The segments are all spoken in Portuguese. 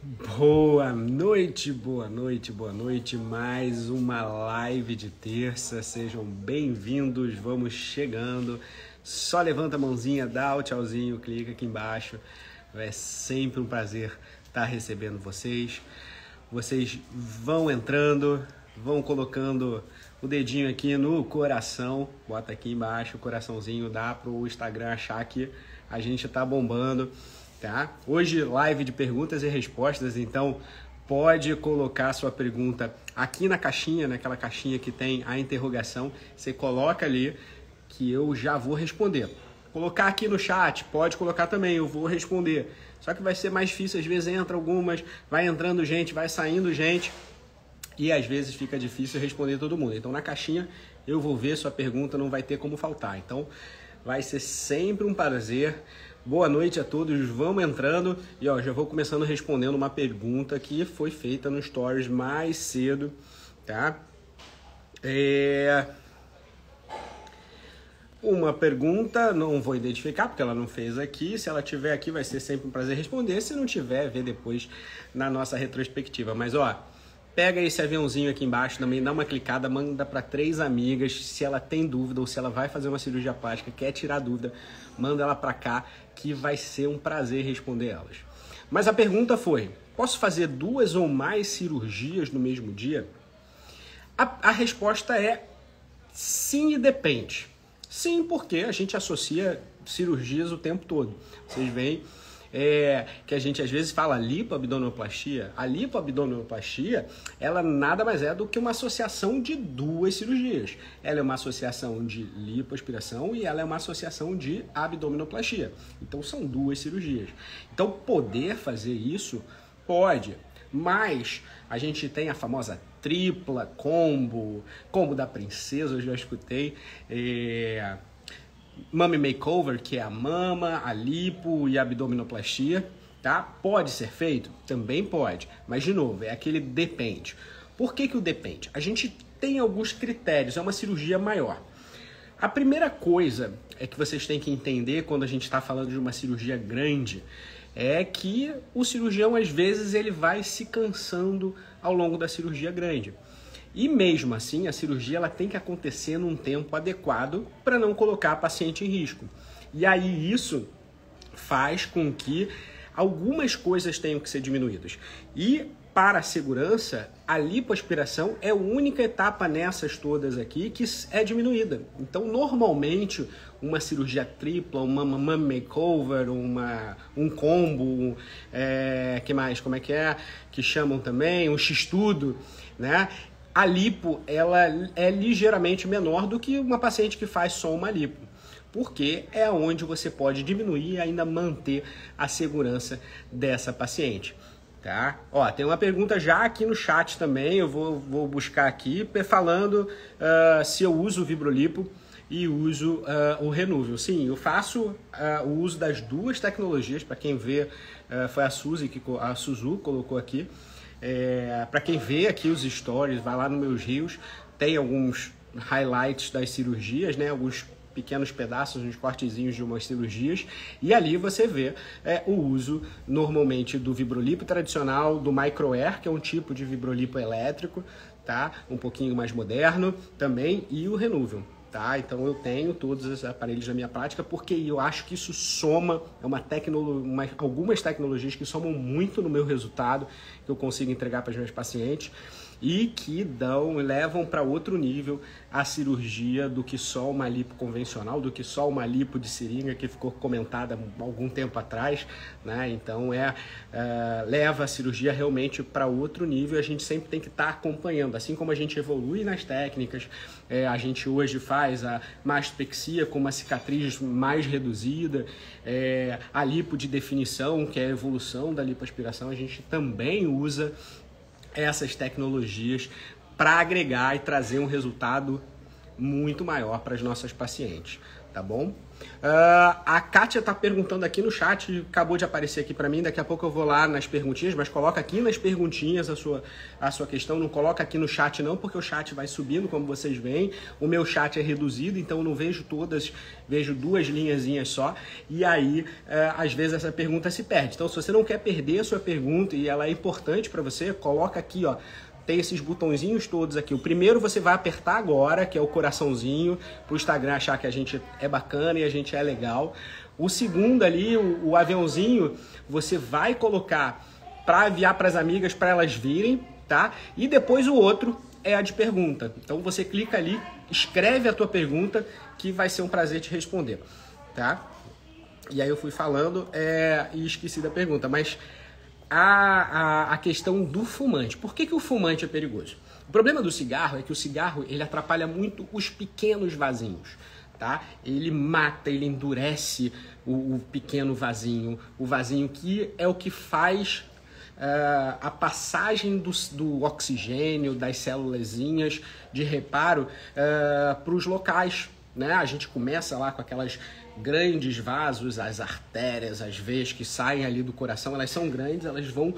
Boa noite, boa noite, boa noite. Mais uma live de terça. Sejam bem-vindos. Vamos chegando. Só levanta a mãozinha, dá o tchauzinho, clica aqui embaixo. É sempre um prazer estar recebendo vocês. Vocês vão entrando, vão colocando o dedinho aqui no coração. Bota aqui embaixo o coraçãozinho, dá para o Instagram achar que a gente tá bombando. Tá? Hoje live de perguntas e respostas, então pode colocar sua pergunta aqui na caixinha, naquela caixinha que tem a interrogação, você coloca ali que eu já vou responder. Colocar aqui no chat, pode colocar também, eu vou responder. Só que vai ser mais difícil, às vezes entra algumas, vai entrando gente, vai saindo gente e às vezes fica difícil responder todo mundo. Então na caixinha eu vou ver sua pergunta, não vai ter como faltar. Então vai ser sempre um prazer. Boa noite a todos, vamos entrando e já vou começando respondendo uma pergunta que foi feita no Stories mais cedo, tá? Uma pergunta, não vou identificar porque ela não fez aqui, se ela tiver aqui vai ser sempre um prazer responder, se não tiver, vê depois na nossa retrospectiva. Mas pega esse aviãozinho aqui embaixo também, dá uma clicada, manda para 3 amigas, se ela tem dúvida ou se ela vai fazer uma cirurgia plástica, quer tirar dúvida, manda ela para cá, que vai ser um prazer responder elas. Mas a pergunta foi, posso fazer 2 ou mais cirurgias no mesmo dia? A resposta é sim e depende. Sim, porque a gente associa cirurgias o tempo todo. Vocês veem que a gente às vezes fala lipoabdominoplastia. A lipoabdominoplastia, ela nada mais é do que uma associação de 2 cirurgias. Ela é uma associação de lipoaspiração e ela é uma associação de abdominoplastia. Então são 2 cirurgias. Então poder fazer isso pode, mas a gente tem a famosa tripla, combo da princesa, eu já escutei, Mummy Makeover, que é a mama, a lipo e a abdominoplastia, tá? Pode ser feito? Também pode, mas de novo, é aquele depende. Por que o depende? A gente tem alguns critérios, é uma cirurgia maior. A primeira coisa é que vocês têm que entender quando a gente está falando de uma cirurgia grande, é que o cirurgião às vezes ele vai se cansando ao longo da cirurgia grande. E mesmo assim, a cirurgia ela tem que acontecer num tempo adequado para não colocar a paciente em risco. E aí isso faz com que algumas coisas tenham que ser diminuídas. E para a segurança, a lipoaspiração é a única etapa nessas todas aqui que é diminuída. Então, normalmente, uma cirurgia tripla, uma mummy makeover, um combo, que mais? Como é? Que chamam também, um x-tudo, né? A lipo, ela é ligeiramente menor do que uma paciente que faz só uma lipo, porque é onde você pode diminuir e ainda manter a segurança dessa paciente, tá? Tem uma pergunta já aqui no chat também, eu vou buscar aqui, falando se eu uso o Vibrolipo e uso o Renúvel. Sim, eu faço o uso das 2 tecnologias, para quem vê, foi a Suzu colocou aqui. Para quem vê aqui os stories, vai lá nos meus rios, tem alguns highlights das cirurgias, né? Alguns pequenos pedaços, uns cortezinhos de umas cirurgias, e ali você vê o uso normalmente do Vibrolipo tradicional, do Micro-Air, que é um tipo de Vibrolipo elétrico, tá? Um pouquinho mais moderno também, e o Renúvel. Tá? Então eu tenho todos os aparelhos na minha prática porque eu acho que isso soma, algumas tecnologias que somam muito no meu resultado, que eu consigo entregar para os meus pacientes e que levam para outro nível a cirurgia do que só uma lipo convencional, do que só uma lipo de seringa que ficou comentada há algum tempo atrás, né? Então leva a cirurgia realmente para outro nível. A gente sempre tem que estar acompanhando, assim como a gente evolui nas técnicas, a gente hoje faz a mastopexia com uma cicatriz mais reduzida, a lipo de definição, que é a evolução da lipoaspiração, a gente também usa essas tecnologias para agregar e trazer um resultado muito maior para as nossas pacientes, tá bom? A Kátia tá perguntando aqui no chat, acabou de aparecer aqui para mim, daqui a pouco eu vou lá nas perguntinhas, mas coloca aqui nas perguntinhas a sua questão, não coloca aqui no chat não, porque o chat vai subindo, como vocês veem, o meu chat é reduzido, então eu não vejo todas, vejo 2 linhazinhas só, e aí, às vezes essa pergunta se perde. Então, se você não quer perder a sua pergunta e ela é importante para você, coloca aqui, ó, tem esses botõezinhos todos aqui. O primeiro você vai apertar agora, que é o coraçãozinho, para o Instagram achar que a gente é bacana e a gente é legal. O segundo ali, o aviãozinho, você vai colocar para enviar para as amigas, para elas virem, tá? E depois o outro é a de pergunta. Então você clica ali, escreve a tua pergunta, que vai ser um prazer te responder, tá? E aí eu fui falando e esqueci da pergunta, mas a questão do fumante. Por que o fumante é perigoso? O problema do cigarro é que o cigarro ele atrapalha muito os pequenos vasinhos, tá? Ele mata, ele endurece o pequeno vasinho, o vasinho que é o que faz a passagem do oxigênio, das célulazinhas de reparo para os locais, né? A gente começa lá com aquelas grandes vasos, as artérias, as veias que saem ali do coração, elas são grandes, elas vão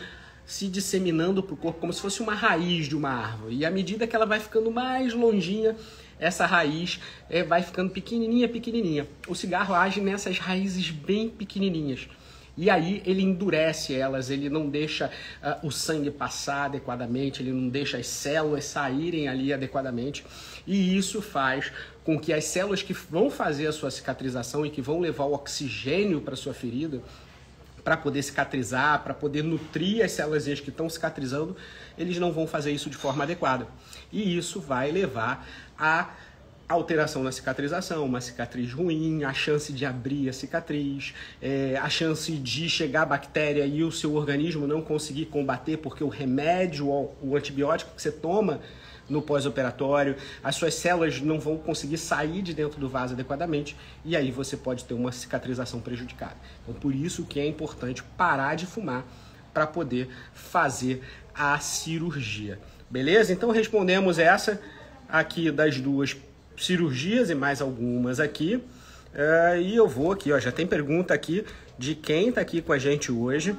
se disseminando para o corpo como se fosse uma raiz de uma árvore. E à medida que ela vai ficando mais longinha, essa raiz vai ficando pequenininha, pequenininha. O cigarro age nessas raízes bem pequenininhas. E aí ele endurece elas, ele não deixa o sangue passar adequadamente, ele não deixa as células saírem ali adequadamente. E isso faz com que as células que vão fazer a sua cicatrização e que vão levar o oxigênio para a sua ferida, para poder cicatrizar, para poder nutrir as células que estão cicatrizando, eles não vão fazer isso de forma adequada. E isso vai levar a alteração na cicatrização, uma cicatriz ruim, a chance de abrir a cicatriz, a chance de chegar a bactéria e o seu organismo não conseguir combater, porque o remédio, o antibiótico que você toma no pós-operatório, as suas células não vão conseguir sair de dentro do vaso adequadamente e aí você pode ter uma cicatrização prejudicada. Então, por isso que é importante parar de fumar para poder fazer a cirurgia. Beleza? Então, respondemos essa aqui das 2 cirurgias e mais algumas aqui. E eu vou aqui, ó, já tem pergunta aqui de quem está aqui com a gente hoje.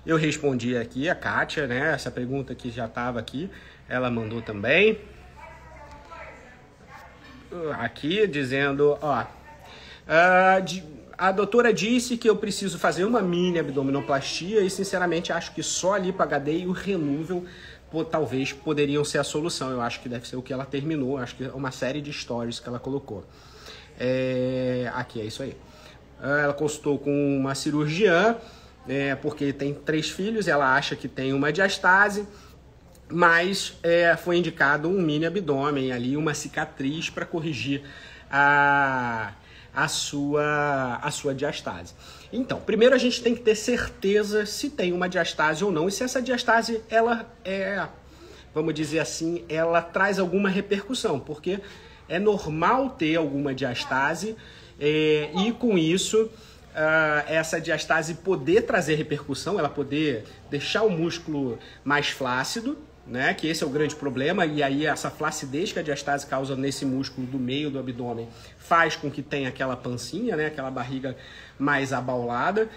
Eu respondi aqui, a Kátia, né? Essa pergunta que já estava aqui, ela mandou também. Aqui, dizendo, ó... a doutora disse que eu preciso fazer uma mini abdominoplastia e, sinceramente, acho que só a lipo-HD e o Renuvel talvez poderiam ser a solução. Eu acho que deve ser o que ela terminou, acho que é uma série de stories que ela colocou. Aqui, é isso aí. Ela consultou com uma cirurgiã, porque tem 3 filhos, ela acha que tem uma diastase, mas foi indicado um mini abdômen ali, uma cicatriz para corrigir a sua diastase. Então, primeiro a gente tem que ter certeza se tem uma diastase ou não, e se essa diastase, ela vamos dizer assim, ela traz alguma repercussão, porque é normal ter alguma diastase e com isso essa diastase poder trazer repercussão, ela poder deixar o músculo mais flácido, né? Que esse é o grande problema, e aí essa flacidez que a diastase causa nesse músculo do meio do abdômen faz com que tenha aquela pancinha, né? Aquela barriga mais abaulada,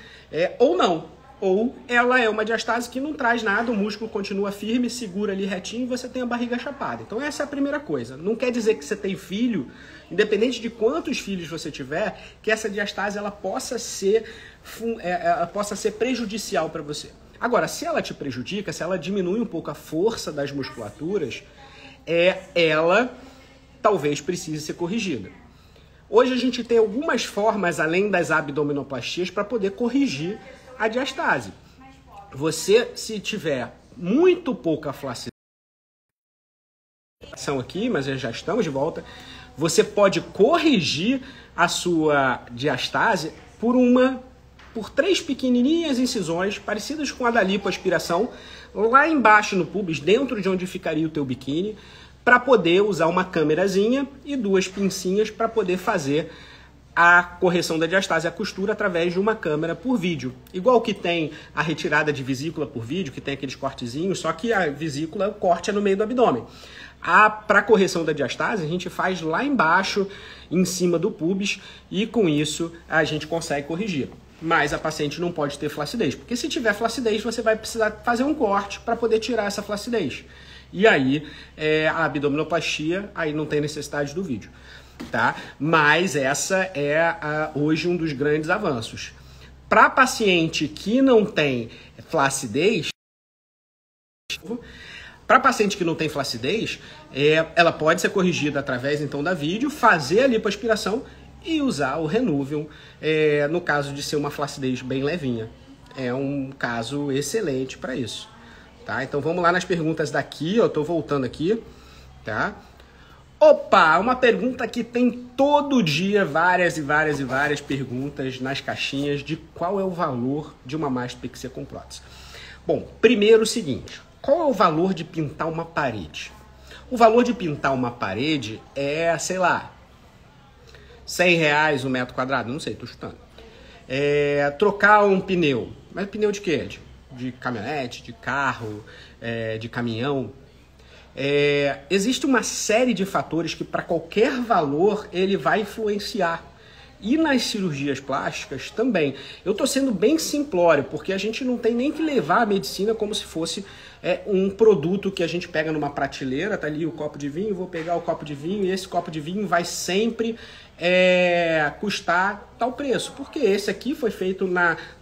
ou não, ou ela é uma diastase que não traz nada, o músculo continua firme, segura ali retinho e você tem a barriga chapada. Então essa é a primeira coisa. Não quer dizer que você tem filho, independente de quantos filhos você tiver, que essa diastase ela possa ser prejudicial para você. Agora, se ela te prejudica, se ela diminui um pouco a força das musculaturas, ela talvez precise ser corrigida. Hoje a gente tem algumas formas, além das abdominoplastias, para poder corrigir a diastase. Você, se tiver muito pouca flacidez, aqui, mas já estamos de volta, você pode corrigir a sua diastase por 3 pequenininhas incisões, parecidas com a da lipoaspiração, lá embaixo no pubis, dentro de onde ficaria o teu biquíni, para poder usar uma câmerazinha e 2 pincinhas para poder fazer a correção da diastase, a costura, através de uma câmera por vídeo. Igual que tem a retirada de vesícula por vídeo, que tem aqueles cortezinhos, só que a vesícula, o corte é no meio do abdômen. Para correção da diastase, a gente faz lá embaixo, em cima do pubis, e com isso a gente consegue corrigir. Mas a paciente não pode ter flacidez, porque se tiver flacidez, você vai precisar fazer um corte para poder tirar essa flacidez. E aí, a abdominoplastia, aí não tem necessidade do vídeo, tá? Mas essa é hoje um dos grandes avanços. Para paciente que não tem flacidez, ela pode ser corrigida através então da vídeo, fazer a lipoaspiração e usar o Renuvium, no caso de ser uma flacidez bem levinha. É um caso excelente para isso, tá? Então vamos lá nas perguntas daqui, eu tô voltando aqui, tá? Opa, uma pergunta que tem todo dia várias perguntas nas caixinhas de qual é o valor de uma mastopexia com prótese. Bom, primeiro o seguinte, qual é o valor de pintar uma parede? O valor de pintar uma parede é, sei lá, R$100 o metro quadrado, não sei, tô chutando. Trocar um pneu, mas pneu de quê? De caminhonete, de carro, de caminhão. Existe uma série de fatores que para qualquer valor ele vai influenciar. E nas cirurgias plásticas também. Eu estou sendo bem simplório, porque a gente não tem nem que levar a medicina como se fosse um produto que a gente pega numa prateleira, tá ali o copo de vinho, vou pegar o copo de vinho e esse copo de vinho vai sempre custar tal preço. Porque esse aqui foi feito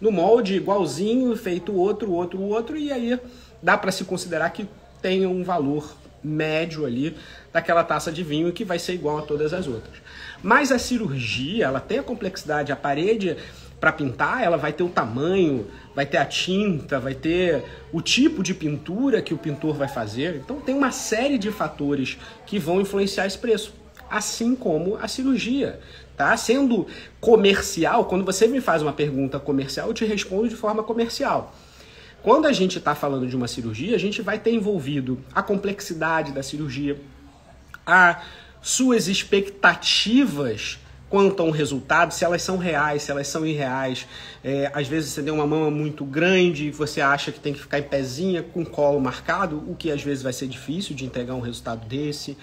no molde igualzinho, feito outro, e aí dá para se considerar que tem um valor médio ali daquela taça de vinho que vai ser igual a todas as outras. Mas a cirurgia, ela tem a complexidade, a parede para pintar, ela vai ter o tamanho, vai ter a tinta, vai ter o tipo de pintura que o pintor vai fazer. Então tem uma série de fatores que vão influenciar esse preço, assim como a cirurgia. Tá? Sendo comercial, quando você me faz uma pergunta comercial, eu te respondo de forma comercial. Quando a gente está falando de uma cirurgia, a gente vai ter envolvido a complexidade da cirurgia, as suas expectativas quanto a um resultado, se elas são reais, se elas são irreais. Às vezes você tem uma mama muito grande e você acha que tem que ficar em pezinha com o colo marcado, o que às vezes vai ser difícil de entregar um resultado desse.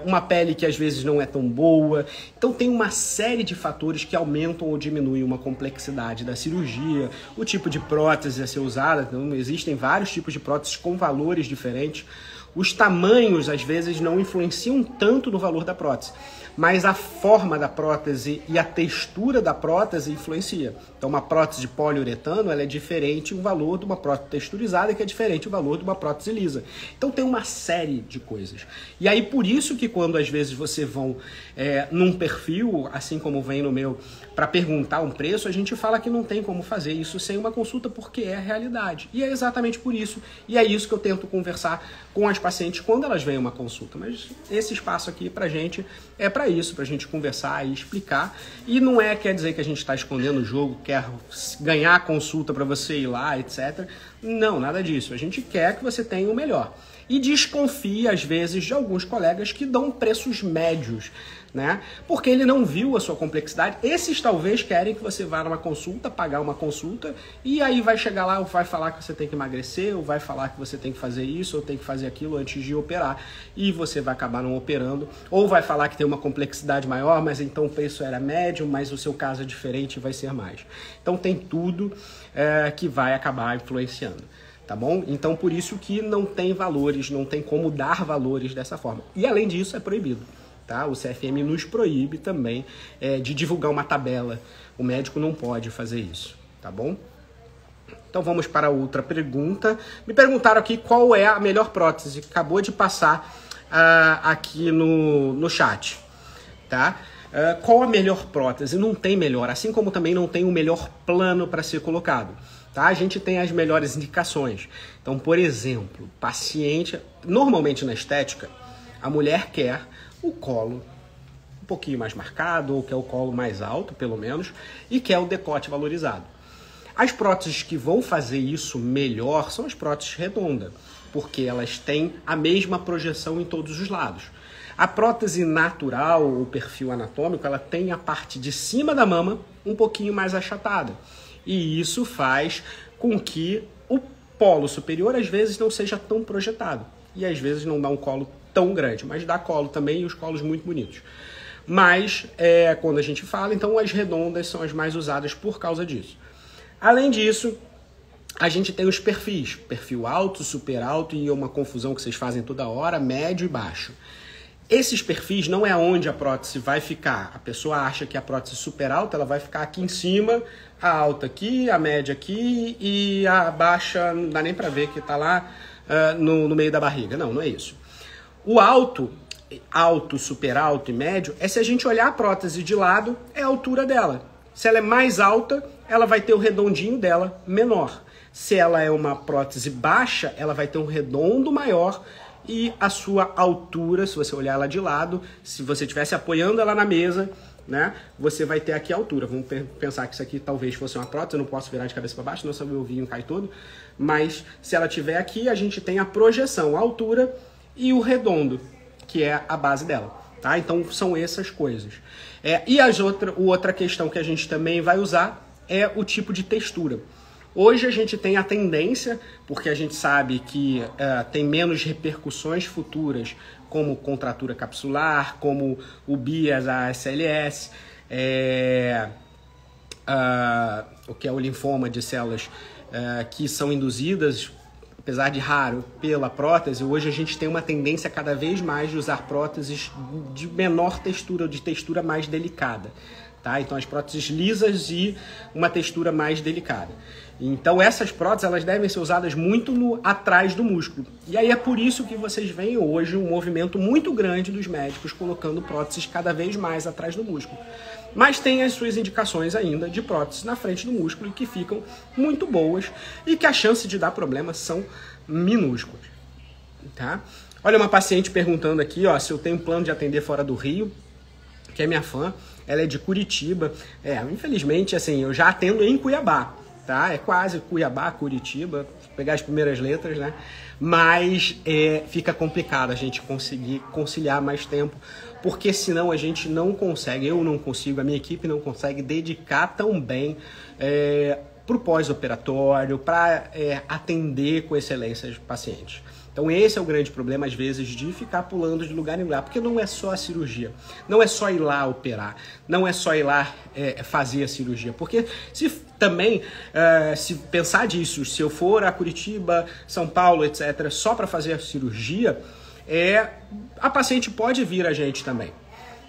Uma pele que às vezes não é tão boa. Então tem uma série de fatores que aumentam ou diminuem uma complexidade da cirurgia, o tipo de prótese a ser usada. Então, existem vários tipos de próteses com valores diferentes. Os tamanhos às vezes não influenciam tanto no valor da prótese, mas a forma da prótese e a textura da prótese influencia. Então uma prótese de poliuretano ela é diferente o valor de uma prótese texturizada, que é diferente o valor de uma prótese lisa. Então tem uma série de coisas. E aí por isso que quando às vezes você vão num perfil, assim como vem no meu, para perguntar um preço, a gente fala que não tem como fazer isso sem uma consulta, porque é a realidade. E é exatamente por isso, e é isso que eu tento conversar com as pacientes quando elas vêm uma consulta. Mas esse espaço aqui pra gente é para isso, pra gente conversar e explicar. E não quer dizer que a gente está escondendo o jogo, quer ganhar a consulta para você ir lá, etc. Não, nada disso. A gente quer que você tenha o melhor. E desconfia, às vezes, de alguns colegas que dão preços médios, né? Porque ele não viu a sua complexidade. Esses talvez querem que você vá numa consulta, pagar uma consulta, e aí vai chegar lá, ou vai falar que você tem que emagrecer, ou vai falar que você tem que fazer isso, ou tem que fazer aquilo antes de operar, e você vai acabar não operando, ou vai falar que tem uma complexidade maior, mas então o preço era médio, mas o seu caso é diferente e vai ser mais. Então tem tudo que vai acabar influenciando. Tá bom? Então, por isso que não tem valores, não tem como dar valores dessa forma. E, além disso, é proibido. Tá? O CFM nos proíbe também de divulgar uma tabela. O médico não pode fazer isso. Tá bom? Então, vamos para outra pergunta. Me perguntaram aqui qual é a melhor prótese. Acabou de passar aqui no chat. Tá? Qual a melhor prótese? Não tem melhor. Assim como também não tem o melhor plano para ser colocado. Tá? A gente tem as melhores indicações. Então, por exemplo, paciente... Normalmente na estética, a mulher quer o colo um pouquinho mais marcado, ou quer o colo mais alto, pelo menos, e quer o decote valorizado. As próteses que vão fazer isso melhor são as próteses redondas, porque elas têm a mesma projeção em todos os lados. A prótese natural, o perfil anatômico, ela tem a parte de cima da mama um pouquinho mais achatada. E isso faz com que o polo superior, às vezes, não seja tão projetado. E, às vezes, não dá um colo tão grande, mas dá colo também, e os colos muito bonitos. Mas, quando a gente fala, então as redondas são as mais usadas por causa disso. Além disso, a gente tem os perfis, perfil alto, super alto, e uma confusão que vocês fazem toda hora, médio e baixo. Esses perfis não é onde a prótese vai ficar. A pessoa acha que a prótese super alta ela vai ficar aqui em cima, a alta aqui, a média aqui e a baixa não dá nem para ver que está lá no meio da barriga. Não, não é isso. O alto, super alto e médio é se a gente olhar a prótese de lado, é a altura dela. Se ela é mais alta, ela vai ter o redondinho dela menor. Se ela é uma prótese baixa, ela vai ter um redondo maior e a sua altura, se você olhar ela de lado, se você estivesse apoiando ela na mesa, né, você vai ter aqui a altura. Vamos pensar que isso aqui talvez fosse uma prótese, eu não posso virar de cabeça para baixo, senão meu ovinho cai todo. Mas se ela estiver aqui, a gente tem a projeção, a altura e o redondo, que é a base dela. Tá? Então são essas coisas. E outra questão que a gente também vai usar é o tipo de textura. Hoje a gente tem a tendência, porque a gente sabe que tem menos repercussões futuras, como contratura capsular, como o BIAS, a SLS, o que é o linfoma de células que são induzidas, apesar de raro, pela prótese. Hoje a gente tem uma tendência cada vez mais de usar próteses de menor textura, de textura mais delicada. Tá? Então as próteses lisas e uma textura mais delicada. Então essas próteses elas devem ser usadas muito atrás do músculo. E aí é por isso que vocês veem hoje um movimento muito grande dos médicos colocando próteses cada vez mais atrás do músculo. Mas tem as suas indicações ainda de próteses na frente do músculo e que ficam muito boas e que a chance de dar problema são minúsculas. Tá? Olha uma paciente perguntando aqui se eu tenho plano de atender fora do Rio, que é minha fã. Ela é de Curitiba. Infelizmente, assim, eu já atendo em Cuiabá, tá? É quase Cuiabá, Curitiba, pegar as primeiras letras, né? Mas fica complicado a gente conseguir conciliar mais tempo, porque senão a gente não consegue, eu não consigo, a minha equipe não consegue dedicar tão bem para o pós-operatório, para atender com excelência os pacientes. Então esse é o grande problema, às vezes, de ficar pulando de lugar em lugar, porque não é só a cirurgia, não é só ir lá operar, não é só ir lá fazer a cirurgia, porque se pensar disso, se eu for a Curitiba, São Paulo, etc., só para fazer a cirurgia, a paciente pode vir a gente também.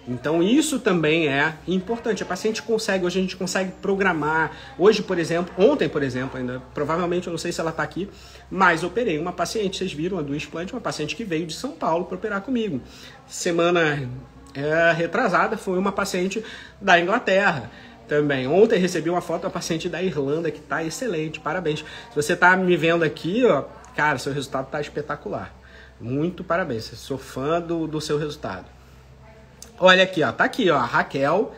Então isso também é importante. A paciente consegue, hoje a gente consegue programar. Hoje, por exemplo, ontem, por exemplo, ainda, provavelmente, eu não sei se ela está aqui, mas operei uma paciente, vocês viram, a do explante, uma paciente que veio de São Paulo para operar comigo. Semana retrasada foi uma paciente da Inglaterra também. Ontem recebi uma foto da paciente da Irlanda, que está excelente, parabéns. Se você está me vendo aqui, cara, seu resultado está espetacular. Muito parabéns, sou fã do seu resultado. Olha aqui, tá aqui, a Raquel,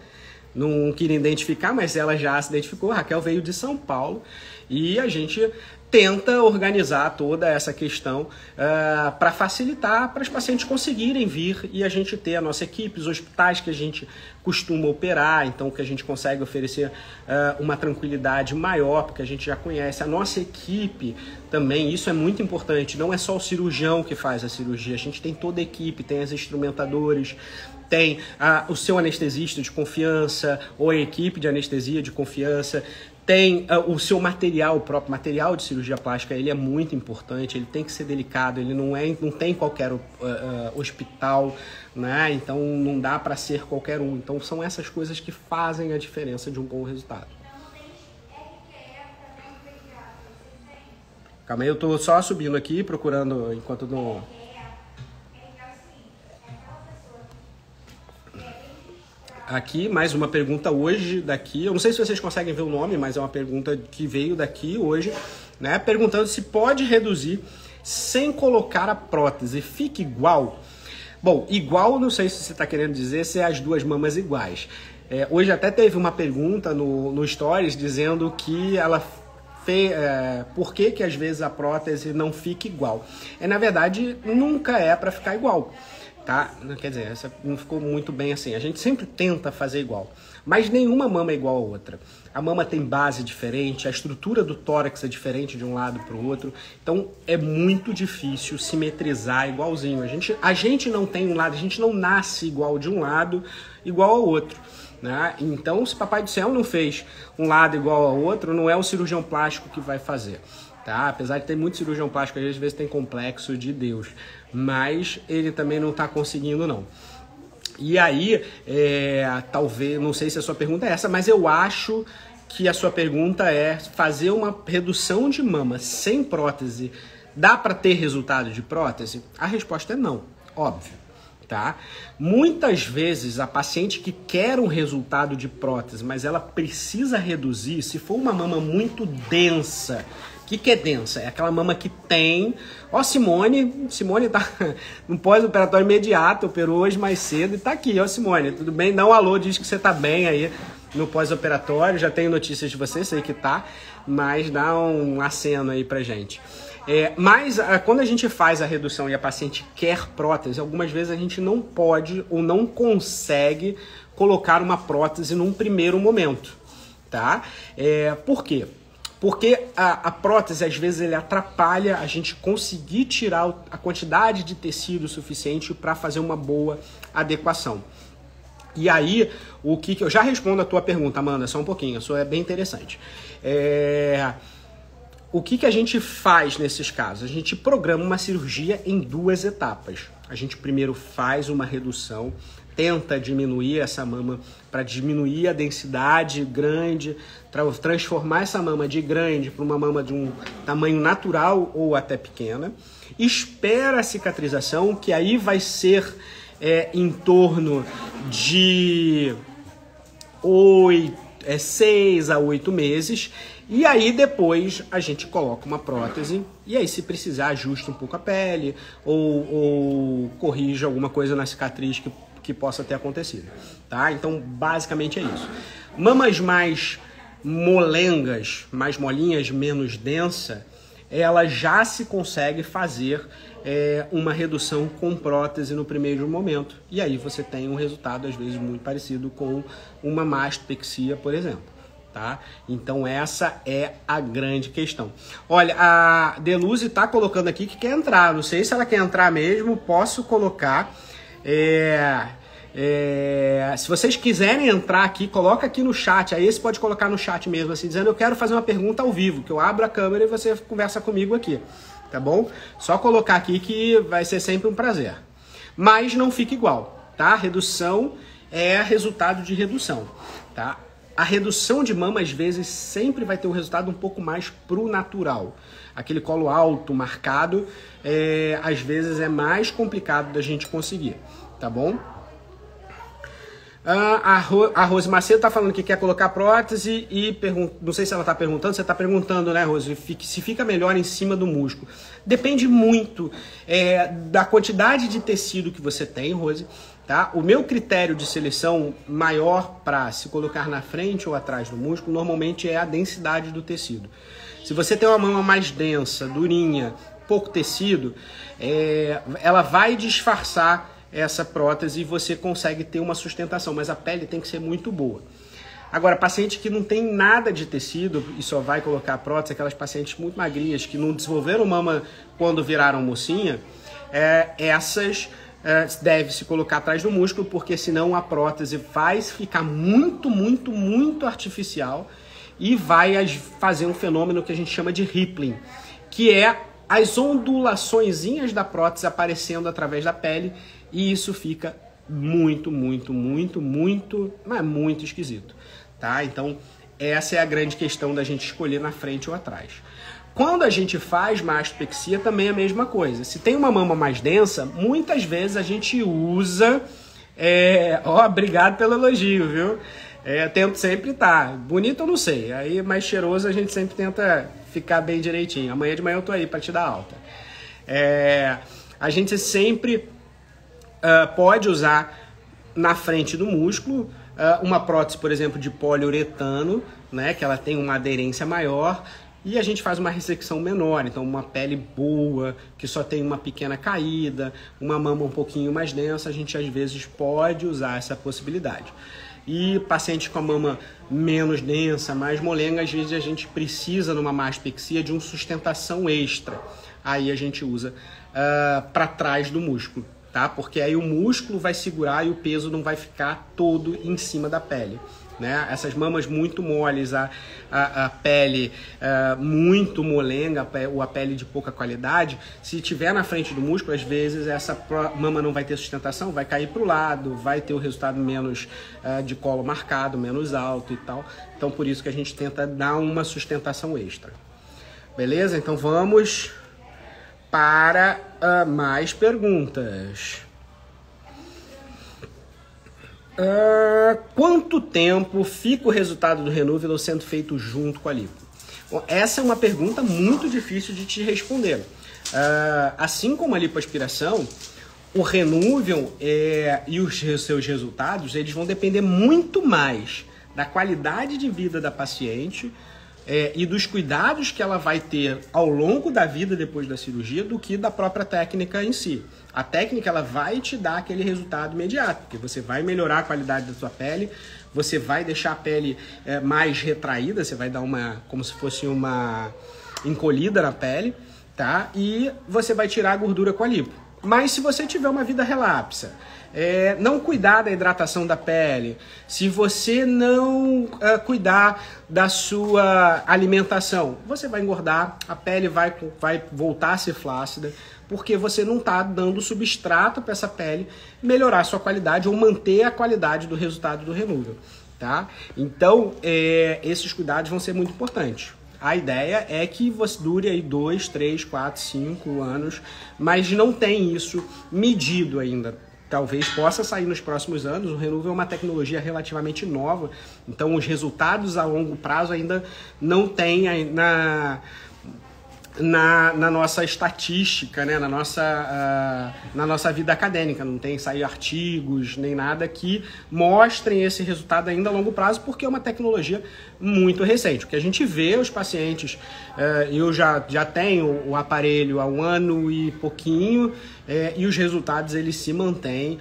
não queria identificar, mas ela já se identificou. A Raquel veio de São Paulo e a gente tenta organizar toda essa questão para facilitar para os pacientes conseguirem vir e a gente ter a nossa equipe, os hospitais que a gente costuma operar, então que a gente consegue oferecer uma tranquilidade maior, porque a gente já conhece a nossa equipe também. Isso é muito importante, não é só o cirurgião que faz a cirurgia, a gente tem toda a equipe, tem os instrumentadores, tem o seu anestesista de confiança ou a equipe de anestesia de confiança, tem o seu material, o próprio material de cirurgia plástica, ele é muito importante, ele tem que ser delicado, ele não tem qualquer hospital, né? Então não dá para ser qualquer um. Então são essas coisas que fazem a diferença de um bom resultado. Calma aí, eu tô só subindo aqui, procurando enquanto não... Aqui, mais uma pergunta hoje daqui. Eu não sei se vocês conseguem ver o nome, mas é uma pergunta que veio daqui hoje, né? Perguntando se pode reduzir sem colocar a prótese. Fica igual? Bom, igual, não sei se você está querendo dizer se é as duas mamas iguais. Hoje até teve uma pergunta no Stories dizendo que ela fez... por que às vezes a prótese não fica igual? Na verdade, nunca é para ficar igual. tá? Quer dizer, essa não ficou muito bem assim. A gente sempre tenta fazer igual, mas nenhuma mama é igual a outra. A mama tem base diferente, a estrutura do tórax é diferente de um lado para o outro, então é muito difícil simetrizar igualzinho. A gente não tem um lado, a gente não nasce igual de um lado, igual ao outro, né? Então, se Papai do Céu não fez um lado igual ao outro, não é o cirurgião plástico que vai fazer. Tá? Apesar de ter muito cirurgião plástico, às vezes tem complexo de Deus, mas ele também não está conseguindo, não. E aí, talvez, não sei se a sua pergunta é essa, mas eu acho que a sua pergunta é fazer uma redução de mama sem prótese, dá para ter resultado de prótese? A resposta é não, óbvio. Tá? Muitas vezes a paciente que quer um resultado de prótese, mas ela precisa reduzir, se for uma mama muito densa. O que é densa? É aquela mama que tem... Ó, Simone tá no pós-operatório imediato, operou hoje mais cedo e tá aqui. Ó, Simone, tudo bem? Dá um alô, diz que você tá bem aí no pós-operatório. Já tenho notícias de você, sei que tá, mas dá um aceno aí pra gente. Mas quando a gente faz a redução e a paciente quer prótese, algumas vezes a gente não pode ou não consegue colocar uma prótese num primeiro momento, tá? Por quê? Porque a prótese, às vezes, ele atrapalha a gente conseguir tirar a quantidade de tecido suficiente para fazer uma boa adequação. E aí, o que eu já respondo a tua pergunta, Amanda, só um pouquinho, a sua é bem interessante. O que a gente faz nesses casos? A gente programa uma cirurgia em 2 etapas. A gente primeiro faz uma redução, tenta diminuir essa mama para diminuir a densidade grande, transformar essa mama de grande para uma mama de um tamanho natural ou até pequena. Espera a cicatrização, que aí vai ser em torno de 6 a 8 meses. E aí depois a gente coloca uma prótese e aí se precisar ajusta um pouco a pele ou corrige alguma coisa na cicatriz que possa ter acontecido, tá? Então basicamente é isso. Mamas mais molengas, mais molinhas, menos densa, ela já se consegue fazer uma redução com prótese no primeiro momento. E aí você tem um resultado às vezes muito parecido com uma mastopexia, por exemplo. Tá? Então essa é a grande questão. Olha, a Deluze tá colocando aqui que quer entrar. Não sei se ela quer entrar mesmo, posso colocar. Se vocês quiserem entrar aqui, coloca aqui no chat. Aí você pode colocar no chat mesmo, assim, dizendo eu quero fazer uma pergunta ao vivo, que eu abro a câmera e você conversa comigo aqui, tá bom? Só colocar aqui que vai ser sempre um prazer. Mas não fica igual, tá? Redução é resultado de redução, tá? A redução de mama, às vezes, sempre vai ter um resultado um pouco mais pro natural. Aquele colo alto, marcado, às vezes é mais complicado da gente conseguir, tá bom? A Rose Macedo tá falando que quer colocar prótese e não sei se ela tá perguntando, você tá perguntando, né, Rose, se fica melhor em cima do músculo. Depende muito da quantidade de tecido que você tem, Rose. Tá? O meu critério de seleção maior para se colocar na frente ou atrás do músculo normalmente é a densidade do tecido. Se você tem uma mama mais densa, durinha, pouco tecido, ela vai disfarçar essa prótese e você consegue ter uma sustentação, mas a pele tem que ser muito boa. Agora, paciente que não tem nada de tecido e só vai colocar prótese, aquelas pacientes muito magrinhas que não desenvolveram mama quando viraram mocinha, essas deve se colocar atrás do músculo, porque senão a prótese vai ficar muito, muito, muito artificial e vai fazer um fenômeno que a gente chama de rippling, que é as ondulaçõezinhas da prótese aparecendo através da pele, e isso fica muito, muito, muito, muito, mas muito esquisito, tá? Então, essa é a grande questão da gente escolher na frente ou atrás. Quando a gente faz mastopexia, também é a mesma coisa. Se tem uma mama mais densa, muitas vezes a gente usa... obrigado pelo elogio, viu? Tento sempre estar. Bonito eu não sei. Aí, mais cheiroso, a gente sempre tenta ficar bem direitinho. Amanhã de manhã eu tô aí para te dar alta. A gente sempre pode usar na frente do músculo uma prótese, por exemplo, de poliuretano, né? Que ela tem uma aderência maior. e a gente faz uma ressecção menor, então uma pele boa, que só tem uma pequena caída, uma mama um pouquinho mais densa, a gente às vezes pode usar essa possibilidade. E pacientes com a mama menos densa, mais molenga, às vezes a gente precisa, numa mastopexia, de uma sustentação extra. Aí a gente usa para trás do músculo, tá? Porque aí o músculo vai segurar e o peso não vai ficar todo em cima da pele. Né? Essas mamas muito moles, a pele muito molenga, ou a pele de pouca qualidade, se tiver na frente do músculo, às vezes essa mama não vai ter sustentação, vai cair para o lado, vai ter o resultado menos de colo marcado, menos alto e tal. Então, por isso que a gente tenta dar uma sustentação extra. Beleza? Então, vamos para mais perguntas. Quanto tempo fica o resultado do Renúvel sendo feito junto com a lipo? Bom, essa é uma pergunta muito difícil de te responder. Assim como a lipoaspiração, o Renúvel e os seus resultados, eles vão depender muito mais da qualidade de vida da paciente e dos cuidados que ela vai ter ao longo da vida depois da cirurgia do que da própria técnica em si. A técnica ela vai te dar aquele resultado imediato, porque você vai melhorar a qualidade da sua pele, você vai deixar a pele mais retraída, você vai dar como se fosse uma encolhida na pele, tá? E você vai tirar a gordura com a lipo. Mas se você tiver uma vida relapsa, não cuidar da hidratação da pele, se você não cuidar da sua alimentação, você vai engordar, a pele vai voltar a ser flácida, porque você não está dando substrato para essa pele melhorar a sua qualidade ou manter a qualidade do resultado do Renúvel, tá? Então, esses cuidados vão ser muito importantes. A ideia é que você dure aí 2, 3, 4, 5 anos, mas não tem isso medido ainda. Talvez possa sair nos próximos anos. O Renúvel é uma tecnologia relativamente nova, então os resultados a longo prazo ainda não tem na nossa estatística, né? na nossa vida acadêmica. Não tem sair artigos nem nada que mostrem esse resultado ainda a longo prazo, porque é uma tecnologia muito recente. O que a gente vê, os pacientes, eu já tenho o aparelho há 1 ano e pouquinho, e os resultados eles se mantêm,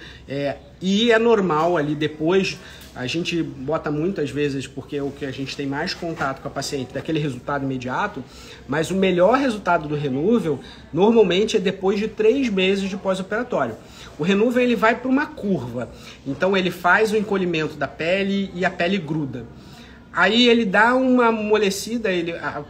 e é normal ali depois. A gente bota muitas vezes, porque é o que a gente tem mais contato com a paciente, daquele resultado imediato, mas o melhor resultado do Renúvel, normalmente, é depois de 3 meses de pós-operatório. O Renúvel ele vai para uma curva, então ele faz o encolhimento da pele e a pele gruda. Aí ele dá uma amolecida,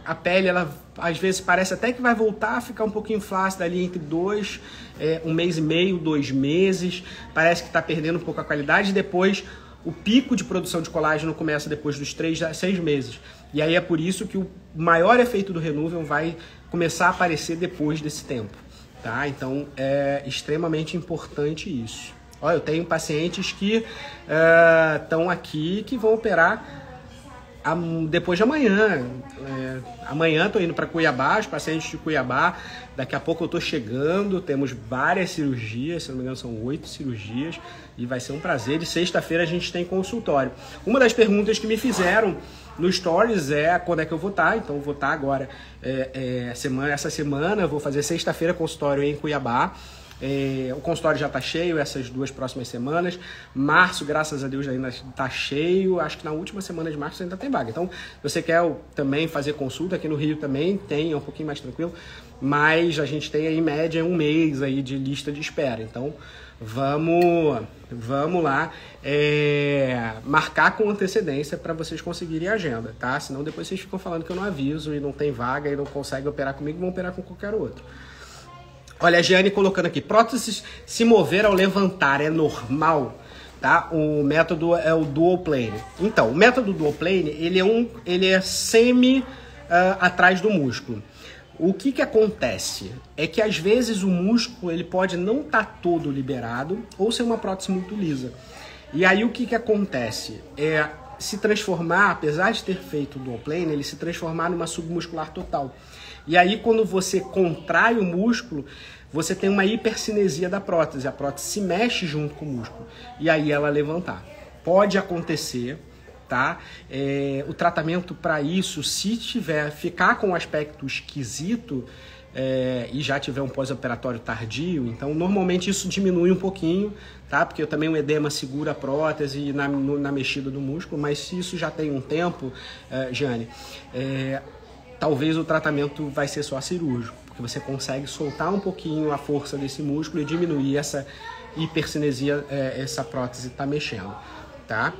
a pele, ela às vezes parece até que vai voltar a ficar um pouquinho flácida ali entre 1 mês e meio, 2 meses, parece que está perdendo um pouco a qualidade, e depois o pico de produção de colágeno começa depois dos 3 a 6 meses. E aí é por isso que o maior efeito do Renúvel vai começar a aparecer depois desse tempo, tá? Então é extremamente importante isso. Olha, eu tenho pacientes que estão aqui que vão operar depois de amanhã. Amanhã estou indo para Cuiabá, os pacientes de Cuiabá. Daqui a pouco eu estou chegando, temos várias cirurgias, se não me engano são 8 cirurgias, e vai ser um prazer. E sexta-feira a gente tem consultório. Uma das perguntas que me fizeram no Stories é quando é que eu vou estar. Então eu vou estar agora, essa semana, eu vou fazer sexta-feira consultório em Cuiabá. O consultório já está cheio essas 2 próximas semanas. Março, graças a Deus, ainda está cheio. Acho que na última semana de março ainda tem vaga. Então, se você quer também fazer consulta, aqui no Rio também tem, é um pouquinho mais tranquilo. Mas a gente tem aí, em média, 1 mês aí de lista de espera. Então, vamos lá marcar com antecedência para vocês conseguirem a agenda, tá? Senão depois vocês ficam falando que eu não aviso e não tem vaga e não conseguem operar comigo, vão operar com qualquer outro. Olha, a Giane colocando aqui, próteses se mover ao levantar é normal, tá? O método é o dual plane. Então, o método dual plane, ele é semi atrás do músculo. O que acontece é que às vezes o músculo ele pode não estar todo liberado ou ser uma prótese muito lisa. E aí o que acontece? Se transformar, apesar de ter feito o dual plane, ele se transformar numa submuscular total. E aí quando você contrai o músculo, você tem uma hipercinesia da prótese. A prótese se mexe junto com o músculo. E aí ela levantar. Pode acontecer, tá? O tratamento para isso, se ficar com um aspecto esquisito e já tiver um pós-operatório tardio, então normalmente isso diminui um pouquinho, tá? Porque também o edema segura a prótese na mexida do músculo, mas se isso já tem um tempo, Jane, talvez o tratamento vai ser só cirúrgico, porque você consegue soltar um pouquinho a força desse músculo e diminuir essa hipercinesia, essa prótese está mexendo, tá?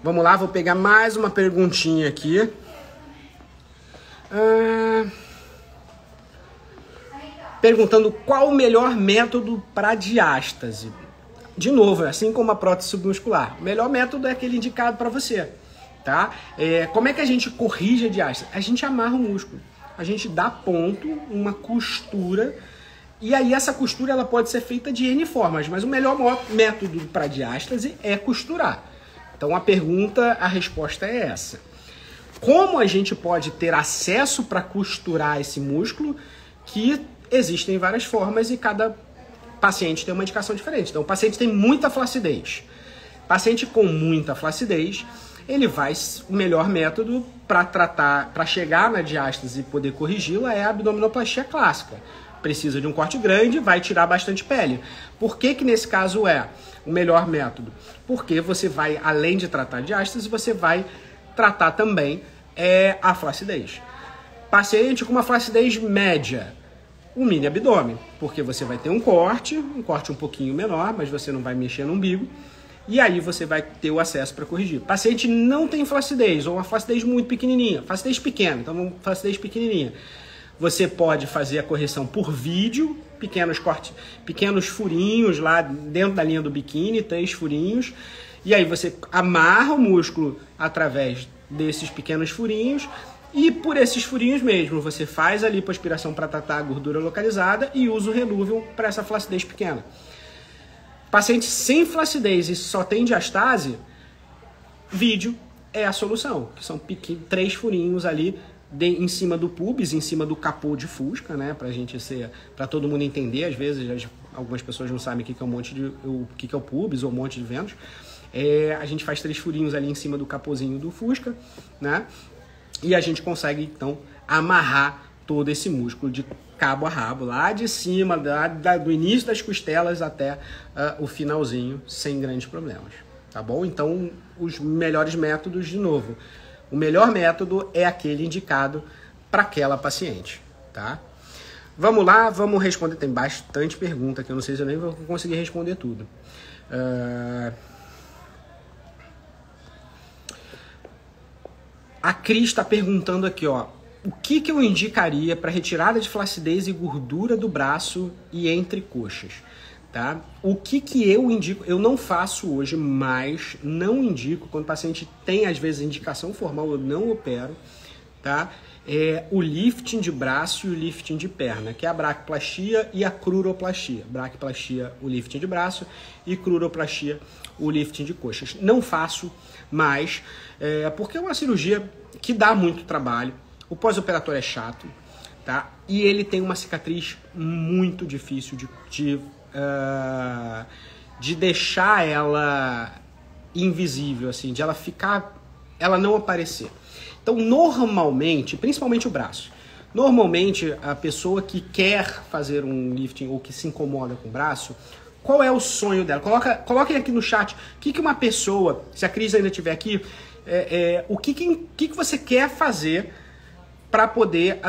Vamos lá, vou pegar mais uma perguntinha aqui. Perguntando qual o melhor método para diástase. De novo, assim como a prótese submuscular, o melhor método é aquele indicado para você, tá? Como é que a gente corrige a diástase? A gente amarra o músculo, a gente dá ponto, uma costura, e aí essa costura ela pode ser feita de N formas, mas o melhor método para diástase é costurar. Então a resposta é essa. Como a gente pode ter acesso para costurar esse músculo? Que existem várias formas e cada paciente tem uma indicação diferente. Então o paciente tem muita flacidez. Paciente com muita flacidez, o melhor método para chegar na diástase e poder corrigi-la é a abdominoplastia clássica. Precisa de um corte grande, vai tirar bastante pele. Por que nesse caso é o melhor método? Porque você vai, além de tratar a diástase, você vai tratar também a flacidez. Paciente com uma flacidez média, o mini abdômen, porque você vai ter um corte um pouquinho menor, mas você não vai mexer no umbigo, e aí você vai ter o acesso para corrigir. Paciente não tem flacidez, ou uma flacidez muito pequenininha, flacidez pequena, então uma flacidez pequenininha. Você pode fazer a correção por vídeo, pequenos cortes, pequenos furinhos lá dentro da linha do biquíni, 3 furinhos, e aí você amarra o músculo através desses pequenos furinhos, e por esses furinhos mesmo, você faz a lipoaspiração para tratar a gordura localizada e usa o Renuvium para essa flacidez pequena. Paciente sem flacidez e só tem diastase, vídeo é a solução, que são 3 furinhos ali em cima do pubis, em cima do capô de Fusca, né? Para todo mundo entender, às vezes algumas pessoas não sabem o que é o pubis ou um monte de Vênus. A gente faz 3 furinhos ali em cima do capôzinho do Fusca, né? E a gente consegue, então, amarrar todo esse músculo de cabo a rabo, lá de cima, do início das costelas até o finalzinho, sem grandes problemas, tá bom? Então, os melhores métodos, de novo, o melhor método é aquele indicado para aquela paciente, tá? Vamos lá, vamos responder, tem bastante pergunta que eu não sei se eu nem vou conseguir responder tudo. A Cris está perguntando aqui, ó, o que eu indicaria para retirada de flacidez e gordura do braço e entre coxas, tá? O que eu indico, eu não faço hoje, mas não indico, quando o paciente tem, às vezes, indicação formal, eu não opero, tá? O lifting de braço e o lifting de perna, que é a braquiplastia e a cruroplastia. Braquiplastia, o lifting de braço, e cruroplastia, o lifting de coxas. Não faço mais, porque é uma cirurgia que dá muito trabalho, o pós-operatório é chato, tá? E ele tem uma cicatriz muito difícil de deixar ela invisível, assim, de ela não aparecer. Então, normalmente, principalmente o braço, normalmente a pessoa que quer fazer um lifting ou que se incomoda com o braço, qual é o sonho dela? Coloquem aqui no chat, o que uma pessoa, se a Cris ainda estiver aqui, o que você quer fazer para poder,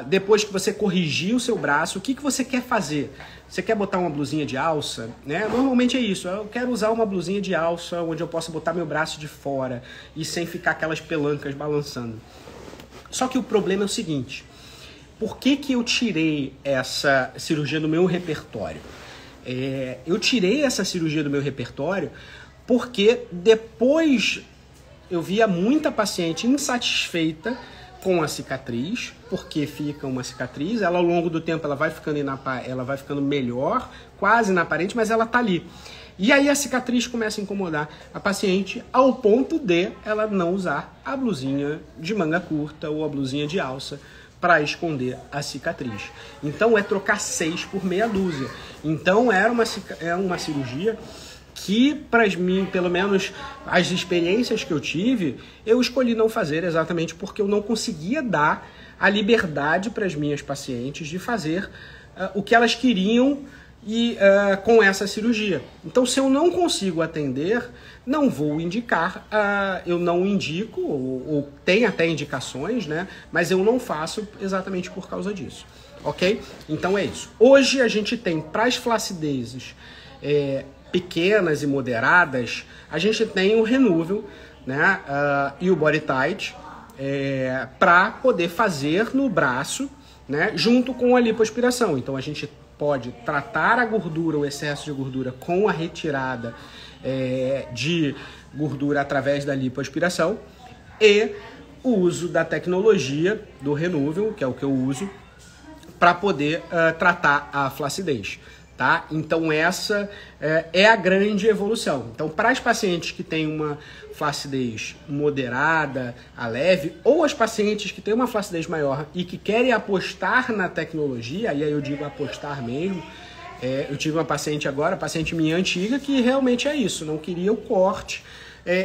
depois que você corrigir o seu braço, o que você quer fazer? Você quer botar uma blusinha de alça, né? Normalmente é isso, eu quero usar uma blusinha de alça onde eu possa botar meu braço de fora e sem ficar aquelas pelancas balançando. Só que o problema é o seguinte, por que eu tirei essa cirurgia do meu repertório? Eu tirei essa cirurgia do meu repertório porque depois eu via muita paciente insatisfeita com a cicatriz, porque fica uma cicatriz, ela ao longo do tempo ela vai ficando melhor, quase inaparente, mas ela tá ali. E aí a cicatriz começa a incomodar a paciente ao ponto de ela não usar a blusinha de manga curta ou a blusinha de alça para esconder a cicatriz. Então é trocar 6 por meia dúzia. Então é uma cirurgia que para mim, pelo menos as experiências que eu tive, eu escolhi não fazer exatamente porque eu não conseguia dar a liberdade para as minhas pacientes de fazer o que elas queriam e com essa cirurgia. Então, se eu não consigo atender, não vou indicar, eu não indico, ou tem até indicações, né? Mas eu não faço exatamente por causa disso, ok? Então é isso. Hoje a gente tem para as flacidezes pequenas e moderadas, a gente tem o Renuvium, né? E o BodyTite para poder fazer no braço, né? Junto com a lipoaspiração. Então a gente pode tratar a gordura, o excesso de gordura, com a retirada de gordura através da lipoaspiração e o uso da tecnologia do Renuvium, que é o que eu uso, para poder tratar a flacidez. Tá? Então essa é a grande evolução. Então para as pacientes que têm uma flacidez moderada a leve, ou as pacientes que têm uma flacidez maior e que querem apostar na tecnologia, e aí eu digo apostar mesmo, eu tive uma paciente agora, paciente minha antiga, que realmente é isso, não queria o corte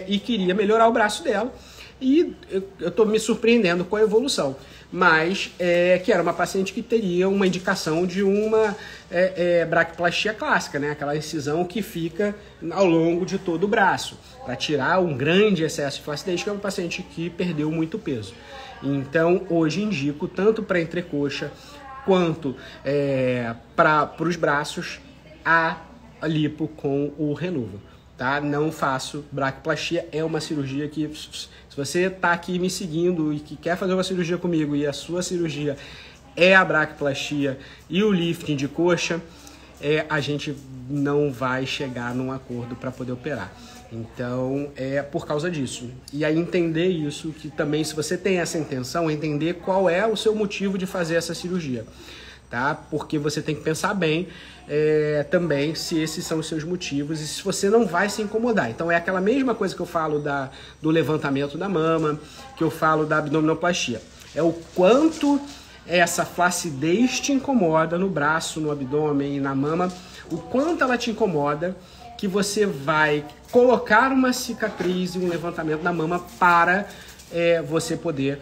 e queria melhorar o braço dela, e eu estou me surpreendendo com a evolução. Mas que era uma paciente que teria uma indicação de uma braquiplastia clássica, né? Aquela incisão que fica ao longo de todo o braço, para tirar um grande excesso de flacidez, que é uma paciente que perdeu muito peso. Então, hoje indico tanto para entrecoxa quanto para os braços a lipo com o Renuvium. Tá? Não faço braquiplastia, é uma cirurgia que, se você está aqui me seguindo e que quer fazer uma cirurgia comigo e a sua cirurgia é a braquiplastia e o lifting de coxa, a gente não vai chegar num acordo para poder operar. Então, é por causa disso. E aí entender isso, que também se você tem essa intenção, entender qual é o seu motivo de fazer essa cirurgia. Tá? Porque você tem que pensar bem também se esses são os seus motivos e se você não vai se incomodar. Então é aquela mesma coisa que eu falo do levantamento da mama, que eu falo da abdominoplastia. É o quanto essa flacidez te incomoda no braço, no abdômen e na mama, o quanto ela te incomoda que você vai colocar uma cicatriz e um levantamento na mama para você poder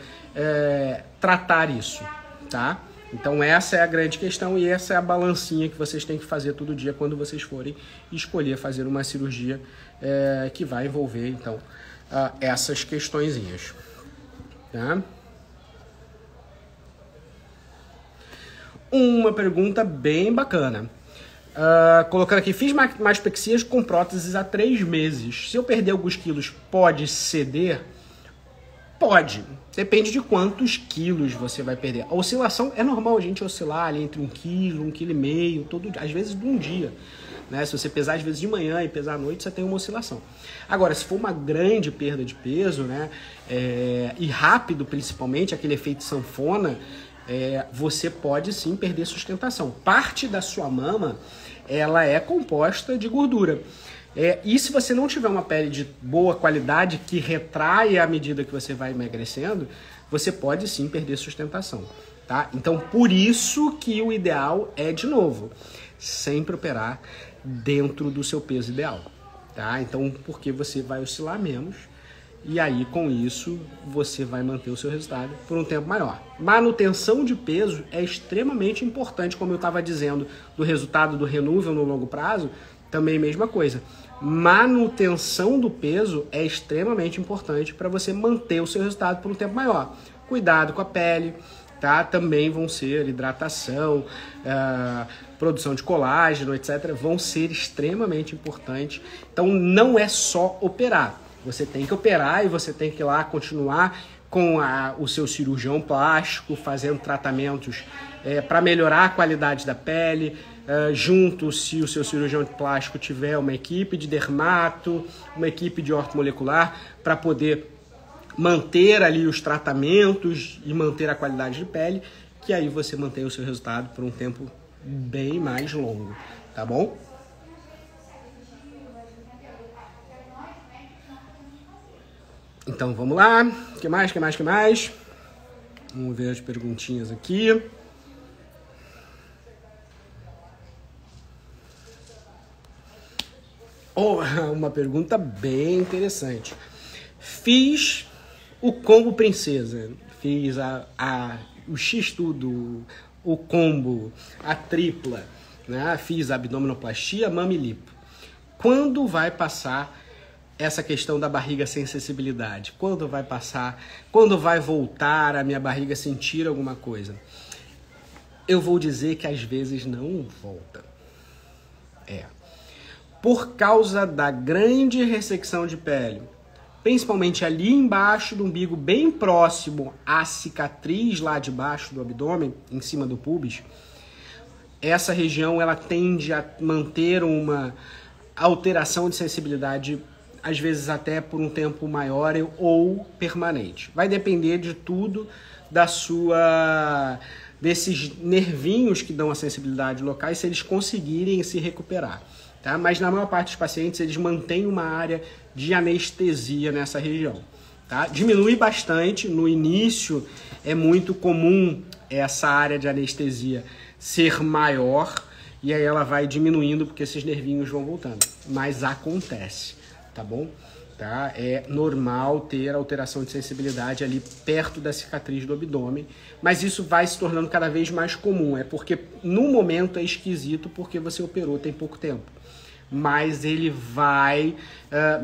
tratar isso, tá? Então essa é a grande questão e essa é a balancinha que vocês têm que fazer todo dia quando vocês forem escolher fazer uma cirurgia que vai envolver, então, essas questõezinhas. Tá? Uma pergunta bem bacana. Colocando aqui, fiz maspexias com próteses há 3 meses. Se eu perder alguns quilos, pode ceder? Pode. Depende de quantos quilos você vai perder. A oscilação é normal a gente oscilar ali entre 1 quilo, 1,5 quilo, às vezes de um dia. Né? Se você pesar às vezes de manhã e pesar à noite, você tem uma oscilação. Agora, se for uma grande perda de peso, né, e rápido principalmente, aquele efeito sanfona, você pode sim perder sustentação. Parte da sua mama, ela é composta de gordura. E se você não tiver uma pele de boa qualidade que retrai à medida que você vai emagrecendo, você pode sim perder sustentação, tá? Então, por isso que o ideal é, de novo, sempre operar dentro do seu peso ideal, tá? Então, porque você vai oscilar menos e aí, com isso, você vai manter o seu resultado por um tempo maior. Manutenção de peso é extremamente importante, como eu estava dizendo, do resultado do Renuvium no longo prazo, também mesma coisa. Manutenção do peso é extremamente importante para você manter o seu resultado por um tempo maior. Cuidado com a pele, tá? Também vão ser hidratação, produção de colágeno, etc. Vão ser extremamente importantes. Então não é só operar. Você tem que operar e você tem que ir lá continuar com o seu cirurgião plástico, fazendo tratamentos para melhorar a qualidade da pele, junto, se o seu cirurgião plástico tiver uma equipe de dermato, uma equipe de ortomolecular, para poder manter ali os tratamentos e manter a qualidade de pele, que aí você mantém o seu resultado por um tempo bem mais longo, tá bom? Então vamos lá, que mais? Vamos ver as perguntinhas aqui. Oh, uma pergunta bem interessante. Fiz o combo princesa, fiz o X-tudo, o combo, a tripla, né? Fiz abdominoplastia, mama e lipo. Quando vai passar essa questão da barriga sem sensibilidade? Quando vai passar? Quando vai voltar a minha barriga sentir alguma coisa? Eu vou dizer que às vezes não volta. Por causa da grande ressecção de pele, principalmente ali embaixo do umbigo, bem próximo à cicatriz lá de baixo do abdômen, em cima do pubis, essa região ela tende a manter uma alteração de sensibilidade, às vezes até por um tempo maior ou permanente. Vai depender de tudo desses nervinhos que dão a sensibilidade locais, se eles conseguirem se recuperar. Tá? Mas na maior parte dos pacientes, eles mantêm uma área de anestesia nessa região. Tá? Diminui bastante, no início é muito comum essa área de anestesia ser maior, e aí ela vai diminuindo porque esses nervinhos vão voltando. Mas acontece, tá bom? Tá? É normal ter alteração de sensibilidade ali perto da cicatriz do abdômen, mas isso vai se tornando cada vez mais comum. É porque no momento é esquisito porque você operou tem pouco tempo. Mas ele vai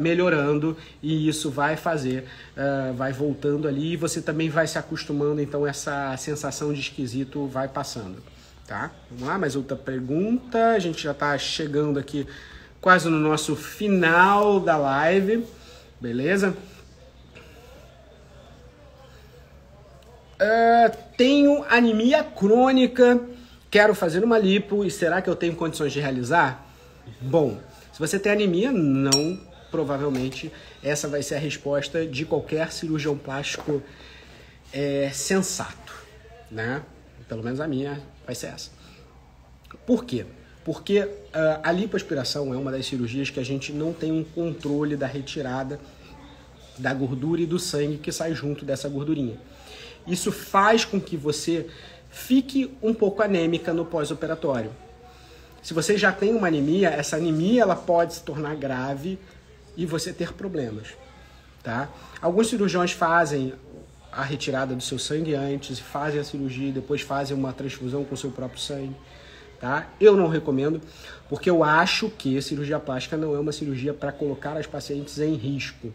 melhorando e isso vai vai voltando ali e você também vai se acostumando, então essa sensação de esquisito vai passando, tá? Vamos lá, mais outra pergunta, a gente já tá chegando aqui quase no nosso final da live, beleza? Tenho anemia crônica, quero fazer uma lipo e será que eu tenho condições de realizar? Bom, se você tem anemia, não, provavelmente essa vai ser a resposta de qualquer cirurgião plástico sensato, né? Pelo menos a minha vai ser essa. Por quê? Porque a lipoaspiração é uma das cirurgias que a gente não tem um controle da retirada da gordura e do sangue que sai junto dessa gordurinha. Isso faz com que você fique um pouco anêmica no pós-operatório. Se você já tem uma anemia, essa anemia ela pode se tornar grave e você ter problemas, tá? Alguns cirurgiões fazem a retirada do seu sangue antes, fazem a cirurgia e depois fazem uma transfusão com o seu próprio sangue, tá? Eu não recomendo, porque eu acho que a cirurgia plástica não é uma cirurgia para colocar as pacientes em risco,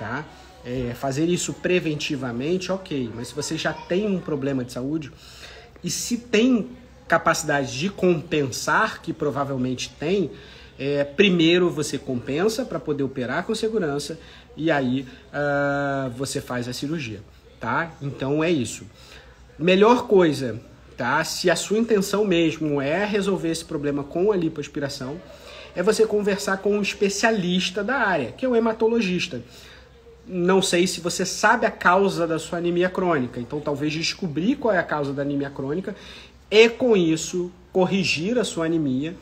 tá? Fazer isso preventivamente, ok, mas se você já tem um problema de saúde e se tem capacidade de compensar, que provavelmente tem, primeiro você compensa para poder operar com segurança e aí você faz a cirurgia, tá? Então é isso. Melhor coisa, tá? Se a sua intenção mesmo é resolver esse problema com a lipoaspiração, é você conversar com um especialista da área, que é o hematologista. Não sei se você sabe a causa da sua anemia crônica, então talvez descobrir qual é a causa da anemia crônica e com isso corrigir a sua anemia,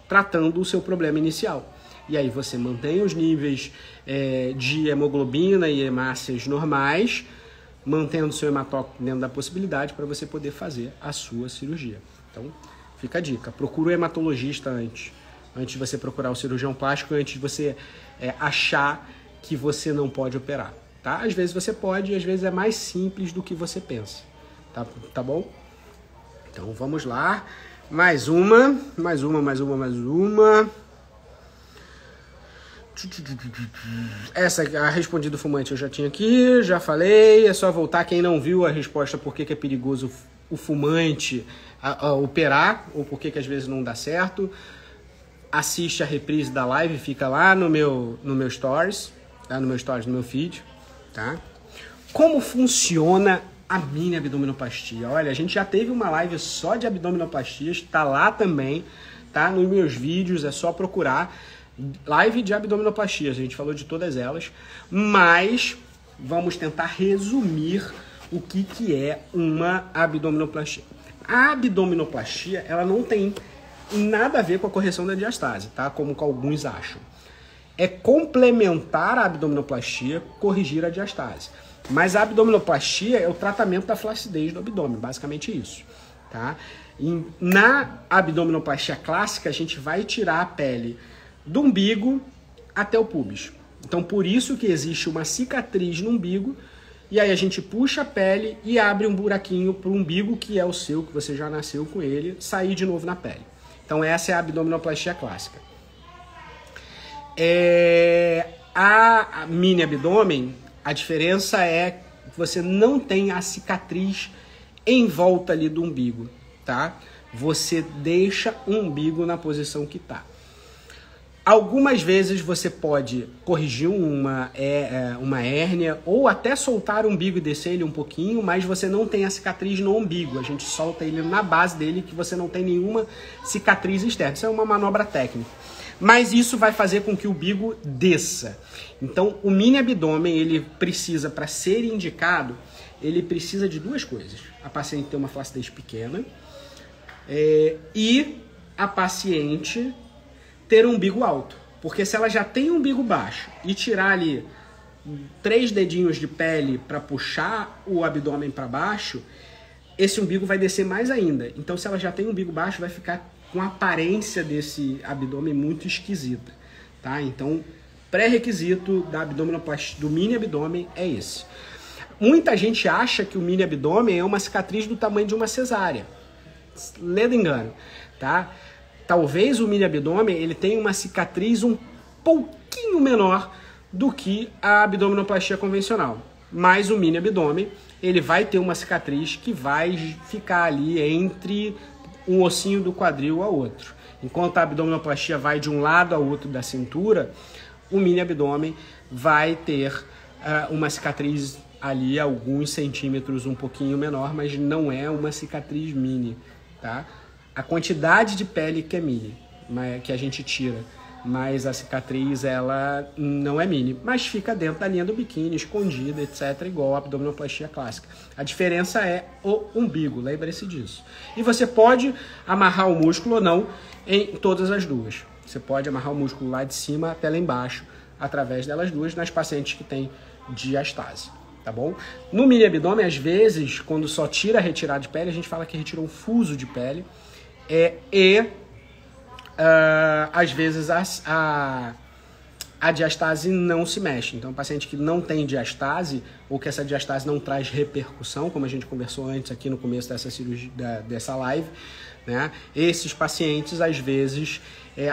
tratando o seu problema inicial. E aí você mantém os níveis de hemoglobina e hemácias normais, mantendo seu hematócrito dentro da possibilidade para você poder fazer a sua cirurgia. Então, fica a dica, procura o hematologista antes de você procurar o cirurgião plástico, antes de você achar que você não pode operar, tá? Às vezes você pode, e às vezes é mais simples do que você pensa, tá bom? Então vamos lá, mais uma. Essa a respondi do fumante eu já tinha aqui, já falei, é só voltar. Quem não viu a resposta por que é perigoso o fumante a operar, ou por que às vezes não dá certo, assiste a reprise da live, fica lá no meu stories, tá? No meu feed, tá? Como funciona a mini abdominoplastia? Olha, a gente já teve uma live só de abdominoplastias, tá lá também, tá? Nos meus vídeos, é só procurar live de abdominoplastias, a gente falou de todas elas, mas vamos tentar resumir o que é uma abdominoplastia. A abdominoplastia, ela não tem nada a ver com a correção da diastase, tá? Como alguns acham. É complementar a abdominoplastia, corrigir a diastase. Mas a abdominoplastia é o tratamento da flacidez do abdômen, basicamente isso, tá? E na abdominoplastia clássica, a gente vai tirar a pele do umbigo até o púbis. Então, por isso que existe uma cicatriz no umbigo, e aí a gente puxa a pele e abre um buraquinho para o umbigo, que é o seu, que você já nasceu com ele, sair de novo na pele. Então, essa é a abdominoplastia clássica. A mini abdômen, a diferença é que você não tem a cicatriz em volta ali do umbigo, tá? Você deixa o umbigo na posição que tá. Algumas vezes você pode corrigir uma hérnia ou até soltar o umbigo e descer ele um pouquinho, mas você não tem a cicatriz no umbigo. A gente solta ele na base dele, que você não tem nenhuma cicatriz externa. Isso é uma manobra técnica. Mas isso vai fazer com que o umbigo desça. Então, o mini abdômen, ele precisa, para ser indicado, ele precisa de duas coisas. A paciente ter uma flacidez pequena e a paciente ter um umbigo alto. Porque se ela já tem um umbigo baixo e tirar ali 3 dedinhos de pele para puxar o abdômen para baixo, esse umbigo vai descer mais ainda. Então, se ela já tem um umbigo baixo, vai ficar com a aparência desse abdômen muito esquisita, tá? Então, pré-requisito da abdominoplastia, do mini abdômen é esse. Muita gente acha que o mini abdômen é uma cicatriz do tamanho de uma cesárea. Ledo engano, tá? Talvez o mini abdômen ele tenha uma cicatriz um pouquinho menor do que a abdominoplastia convencional. Mas o mini abdômen ele vai ter uma cicatriz que vai ficar ali entre um ossinho do quadril ao outro. Enquanto a abdominoplastia vai de um lado ao outro da cintura, o mini abdômen vai ter uma cicatriz ali alguns centímetros um pouquinho menor, mas não é uma cicatriz mini, tá? A quantidade de pele que é mini, que a gente tira, mas a cicatriz ela não é mini, mas fica dentro da linha do biquíni, escondida, etc, igual a abdominoplastia clássica. A diferença é o umbigo, lembre-se disso. E você pode amarrar o músculo ou não em todas as duas. Você pode amarrar o músculo lá de cima até lá embaixo, através delas duas, nas pacientes que têm diastase, tá bom? No mini abdômen, às vezes, quando só tira a retirada de pele, a gente fala que retirou um fuso de pele, às vezes a diastase não se mexe. Então, paciente que não tem diastase, ou que essa diastase não traz repercussão, como a gente conversou antes aqui no começo dessa cirurgia, dessa live, né? Esses pacientes, às vezes,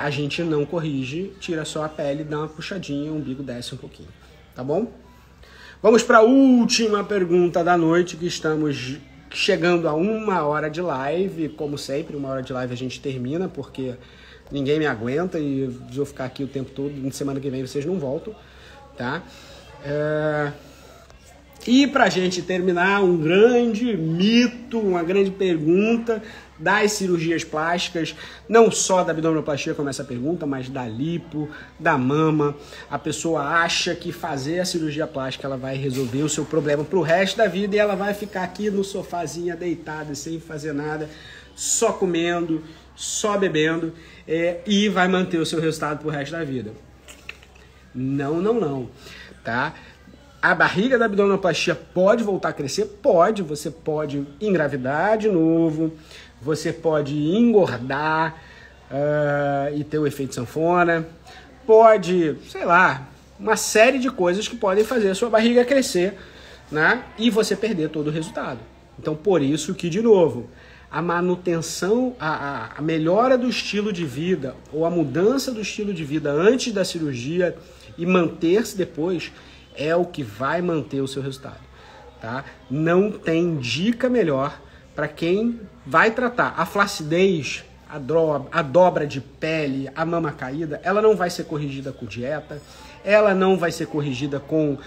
a gente não corrige, tira só a pele, dá uma puxadinha, o umbigo desce um pouquinho, tá bom? Vamos para a última pergunta da noite, que estamos chegando a 1 hora de live. Como sempre, 1 hora de live a gente termina, porque ninguém me aguenta e eu ficar aqui o tempo todo. Na semana que vem vocês não voltam, tá? E pra gente terminar, um grande mito, uma grande pergunta das cirurgias plásticas, não só da abdominoplastia como essa pergunta, mas da lipo, da mama. A pessoa acha que fazer a cirurgia plástica ela vai resolver o seu problema pro resto da vida e ela vai ficar aqui no sofazinho deitada, sem fazer nada, só comendo, só bebendo, e vai manter o seu resultado pro resto da vida. Não, tá? A barriga da abdominoplastia pode voltar a crescer? Pode. Você pode engravidar de novo, você pode engordar e ter o efeito sanfona, pode, sei lá, uma série de coisas que podem fazer a sua barriga crescer, né? E você perder todo o resultado. Então, por isso que, de novo, a manutenção, a melhora do estilo de vida ou a mudança do estilo de vida antes da cirurgia e manter-se depois é o que vai manter o seu resultado, tá? Não tem dica melhor para quem vai tratar. A flacidez, a dobra de pele, a mama caída, ela não vai ser corrigida com dieta, ela não vai ser corrigida com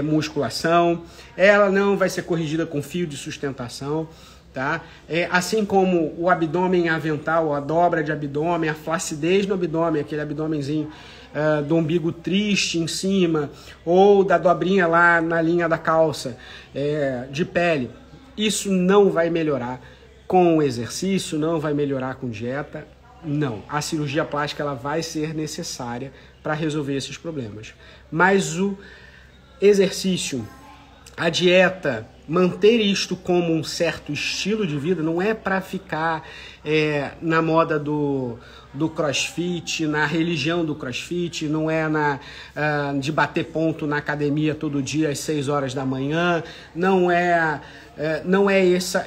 musculação, ela não vai ser corrigida com fio de sustentação, tá? Assim como o abdômen avental, a dobra de abdômen, a flacidez no abdômen, aquele abdômenzinho do umbigo triste em cima, ou da dobrinha lá na linha da calça de pele, isso não vai melhorar com exercício, não vai melhorar com dieta, não. A cirurgia plástica ela vai ser necessária para resolver esses problemas. Mas o exercício, a dieta, manter isto como um certo estilo de vida não é para ficar na moda do do CrossFit, na religião do CrossFit, não é de bater ponto na academia todo dia às 6 horas da manhã, não é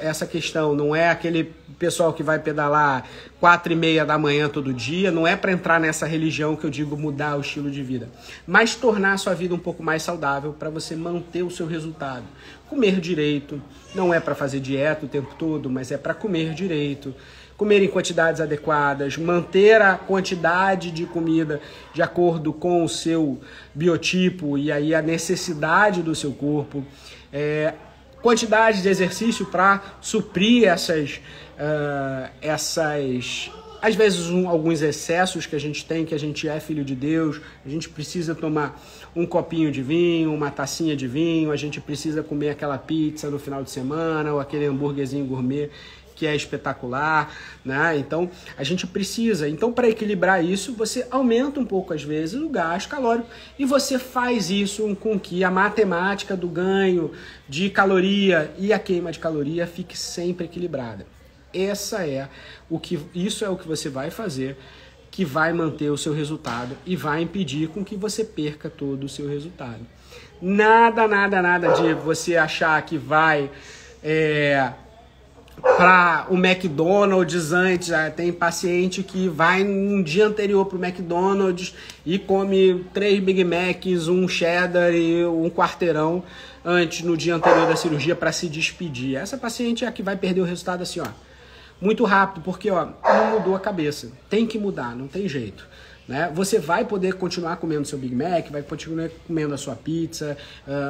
essa questão, não é aquele pessoal que vai pedalar 4h30 da manhã todo dia, não é para entrar nessa religião que eu digo mudar o estilo de vida, mas tornar a sua vida um pouco mais saudável para você manter o seu resultado. Comer direito, não é para fazer dieta o tempo todo, mas é para comer direito, comer em quantidades adequadas, manter a quantidade de comida de acordo com o seu biotipo e aí a necessidade do seu corpo, quantidade de exercício para suprir essas, às vezes, alguns excessos que a gente tem, que a gente é filho de Deus, a gente precisa tomar um copinho de vinho, uma tacinha de vinho, a gente precisa comer aquela pizza no final de semana ou aquele hambúrguerzinho gourmet que é espetacular, né? Então, a gente precisa. Então, para equilibrar isso, você aumenta um pouco, às vezes, o gasto calórico e você faz isso com que a matemática do ganho de caloria e a queima de caloria fique sempre equilibrada. Isso é o que você vai fazer, que vai manter o seu resultado e vai impedir com que você perca todo o seu resultado. Nada de você achar que vai para o McDonald's antes. Tem paciente que vai um dia anterior para o McDonald's e come 3 Big Macs, um cheddar e um quarteirão antes, no dia anterior da cirurgia, para se despedir. Essa paciente é a que vai perder o resultado assim, muito rápido, porque não mudou a cabeça. Tem que mudar, não tem jeito, né? Você vai poder continuar comendo seu Big Mac, vai continuar comendo a sua pizza,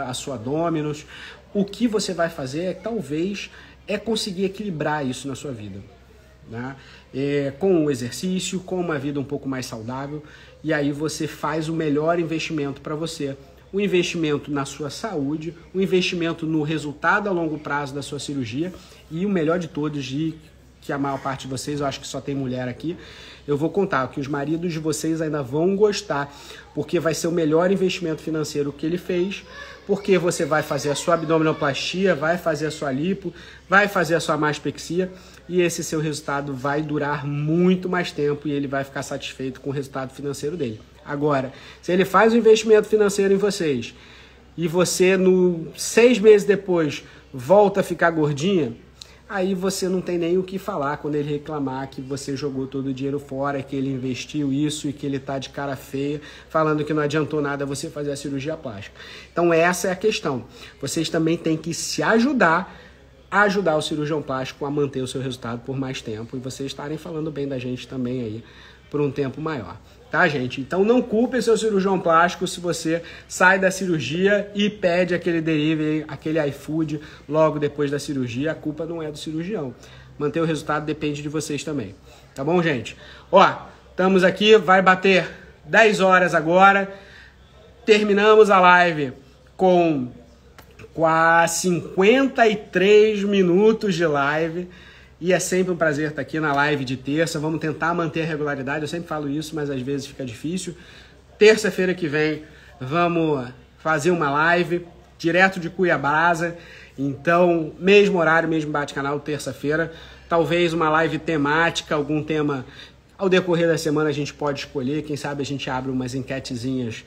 a sua Domino's. O que você vai fazer talvez conseguir equilibrar isso na sua vida, né? Com o exercício, com uma vida um pouco mais saudável, e aí você faz o melhor investimento para você. O investimento na sua saúde, o investimento no resultado a longo prazo da sua cirurgia e o melhor de todos, que a maior parte de vocês, eu acho que só tem mulher aqui, eu vou contar que os maridos de vocês ainda vão gostar, porque vai ser o melhor investimento financeiro que ele fez, porque você vai fazer a sua abdominoplastia, vai fazer a sua lipo, vai fazer a sua mastopexia e esse seu resultado vai durar muito mais tempo e ele vai ficar satisfeito com o resultado financeiro dele. Agora, se ele faz um investimento financeiro em vocês e você, 6 meses depois, volta a ficar gordinha, aí você não tem nem o que falar quando ele reclamar que você jogou todo o dinheiro fora, que ele investiu isso e que ele tá de cara feia, falando que não adiantou nada você fazer a cirurgia plástica. Então essa é a questão. Vocês também têm que se ajudar a ajudar o cirurgião plástico a manter o seu resultado por mais tempo e vocês estarem falando bem da gente também aí por um tempo maior. Tá, gente? Então não culpe seu cirurgião plástico se você sai da cirurgia e pede aquele delivery, aquele iFood logo depois da cirurgia. A culpa não é do cirurgião. Manter o resultado depende de vocês também. Tá bom, gente? Estamos aqui, vai bater 10 horas agora. Terminamos a live com quase 53 minutos de live. E é sempre um prazer estar aqui na live de terça. Vamos tentar manter a regularidade. Eu sempre falo isso, mas às vezes fica difícil. Terça-feira que vem vamos fazer uma live direto de Cuiabá. Então, mesmo horário, mesmo bate-canal, terça-feira. Talvez uma live temática, algum tema. Ao decorrer da semana a gente pode escolher. Quem sabe a gente abre umas enquetezinhas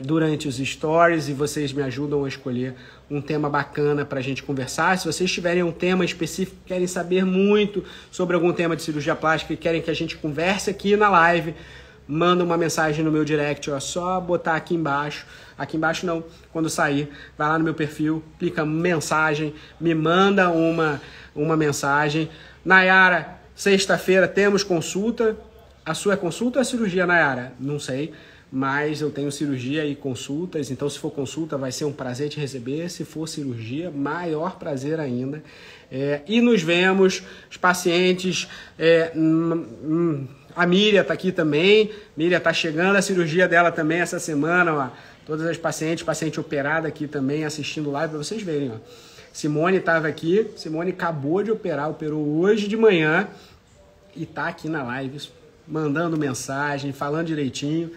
durante os stories e vocês me ajudam a escolher um tema bacana para a gente conversar. Se vocês tiverem um tema específico, querem saber muito sobre algum tema de cirurgia plástica e querem que a gente converse aqui na live, manda uma mensagem no meu direct, só botar aqui embaixo. Aqui embaixo não, quando sair, vai lá no meu perfil, clica mensagem, me manda uma mensagem. Nayara, sexta-feira temos consulta. A sua é consulta ou é cirurgia, Nayara? Não sei. Mas eu tenho cirurgia e consultas, então se for consulta vai ser um prazer te receber, se for cirurgia, maior prazer ainda. E nos vemos, os pacientes, a Miriam está aqui também, Miriam está chegando, a cirurgia dela também essa semana, todas as paciente operada aqui também assistindo live para vocês verem. Simone estava aqui, Simone acabou de operar, operou hoje de manhã e está aqui na live, mandando mensagem, falando direitinho.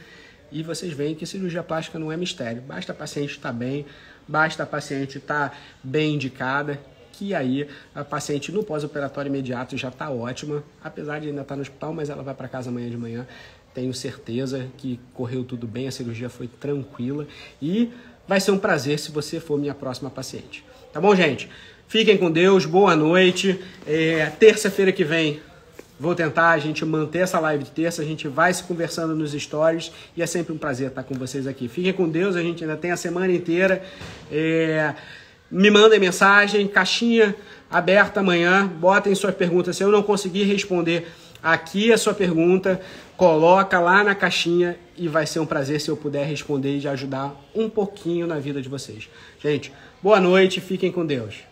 E vocês veem que cirurgia plástica não é mistério. Basta a paciente estar bem, basta a paciente estar bem indicada, que aí a paciente no pós-operatório imediato já está ótima, apesar de ainda estar no hospital, mas ela vai para casa amanhã de manhã. Tenho certeza que correu tudo bem, a cirurgia foi tranquila e vai ser um prazer se você for minha próxima paciente. Tá bom, gente? Fiquem com Deus, boa noite. Terça-feira que vem vou tentar a gente manter essa live de terça, a gente vai se conversando nos stories e é sempre um prazer estar com vocês aqui. Fiquem com Deus, a gente ainda tem a semana inteira. Me mandem mensagem, caixinha aberta amanhã, botem suas perguntas. Se eu não conseguir responder aqui a sua pergunta, coloca lá na caixinha e vai ser um prazer se eu puder responder e ajudar um pouquinho na vida de vocês. Gente, boa noite, fiquem com Deus.